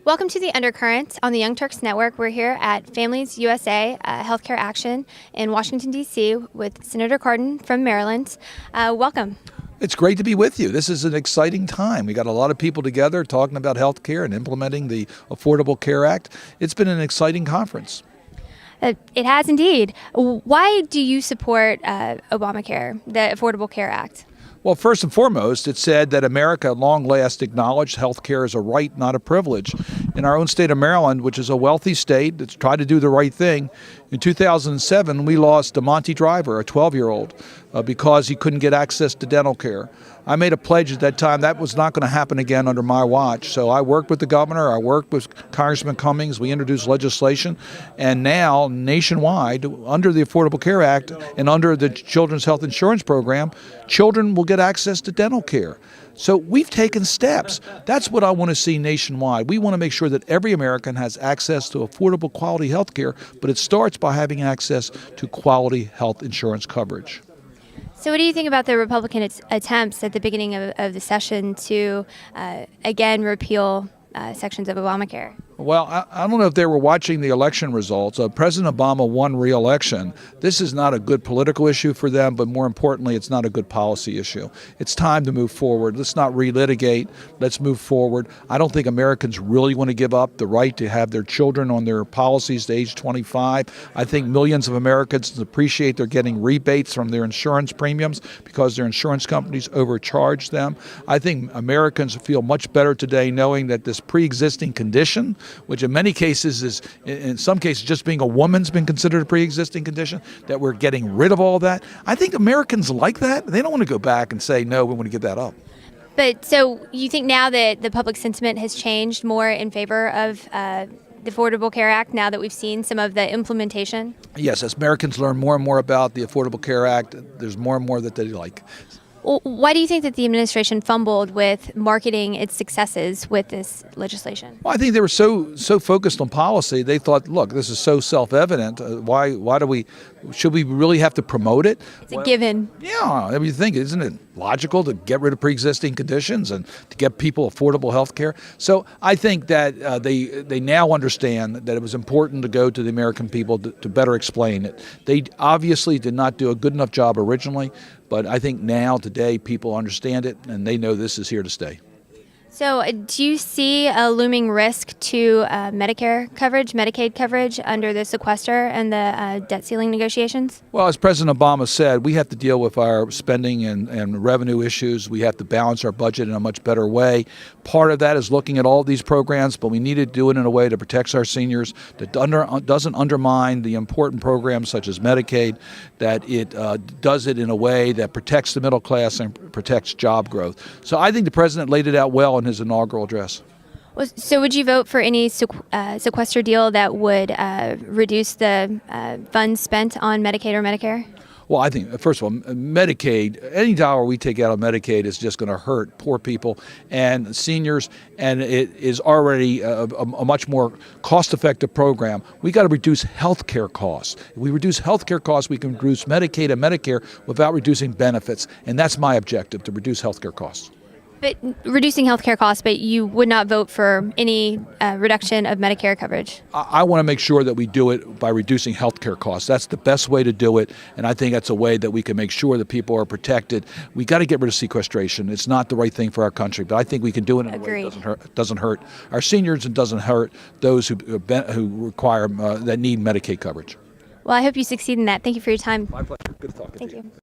Welcome to the Undercurrent on the Young Turks Network. We're here at Families USA Healthcare Action in Washington, D.C. with Senator Cardin from Maryland. Welcome. It's great to be with you. This is an exciting time. We got a lot of people together talking about health care and implementing the Affordable Care Act. It's been an exciting conference. It has indeed. Why do you support Obamacare, the Affordable Care Act? Well, first and foremost, it said that America at long last acknowledged health care is a right, not a privilege. In our own state of Maryland, which is a wealthy state that's tried to do the right thing, in 2007, we lost DeMonte Driver, a 12-year-old, because he couldn't get access to dental care. I made a pledge at that time that was not going to happen again under my watch. So I worked with the governor, I worked with Congressman Cummings, we introduced legislation, and now nationwide, under the Affordable Care Act and under the Children's Health Insurance Program, children will get access to dental care. So we've taken steps. That's what I want to see nationwide. We want to make sure that every American has access to affordable, quality health care, but it starts by having access to quality health insurance coverage. So what do you think about the Republican attempts at the beginning of the session to, again, repeal sections of Obamacare? Well, I don't know if they were watching the election results. President Obama won re-election. This is not a good political issue for them, but more importantly, it's not a good policy issue. It's time to move forward. Let's not relitigate. Let's move forward. I don't think Americans really want to give up the right to have their children on their policies to age 25. I think millions of Americans appreciate they're getting rebates from their insurance premiums because their insurance companies overcharge them. I think Americans feel much better today knowing that this pre-existing condition, which in many cases is, in some cases, just being a woman's been considered a pre-existing condition, that we're getting rid of all that. I think Americans like that. They don't want to go back and say, no, we want to give that up. But so you think now that the public sentiment has changed more in favor of the Affordable Care Act now that we've seen some of the implementation? Yes, as Americans learn more and more about the Affordable Care Act, there's more and more that they like. Why do you think that the administration fumbled with marketing its successes with this legislation? Well, I think they were so focused on policy. They thought, look, this is so self-evident. Should we really have to promote it? It's a given. Yeah, I mean, you think, isn't it logical to get rid of pre-existing conditions and to get people affordable health care? So I think that they now understand that it was important to go to the American people to better explain it. They obviously did not do a good enough job originally, but I think now, today, people understand it and they know this is here to stay. So do you see a looming risk to Medicare coverage, Medicaid coverage under the sequester and the debt ceiling negotiations? Well, as President Obama said, we have to deal with our spending and revenue issues. We have to balance our budget in a much better way. Part of that is looking at all these programs, but we need to do it in a way that protects our seniors, that doesn't undermine the important programs such as Medicaid, that it does it in a way that protects the middle class and protects job growth. So I think the President laid it out well in his inaugural address. So would you vote for any sequester deal that would reduce the funds spent on Medicaid or Medicare? Well, I think, first of all, Medicaid, any dollar we take out of Medicaid is just going to hurt poor people and seniors, and it is already a much more cost-effective program. We got to reduce health care costs. If we reduce health care costs, we can reduce Medicaid and Medicare without reducing benefits, and that's my objective, to reduce health care costs. But reducing health care costs, but you would not vote for any reduction of Medicare coverage? I want to make sure that we do it by reducing health care costs. That's the best way to do it, and I think that's a way that we can make sure that people are protected. We got to get rid of sequestration. It's not the right thing for our country, but I think we can do it in a way that doesn't hurt our seniors and doesn't hurt those who require that need Medicaid coverage. Well, I hope you succeed in that. Thank you for your time. My pleasure. Good talking to you. Thank you.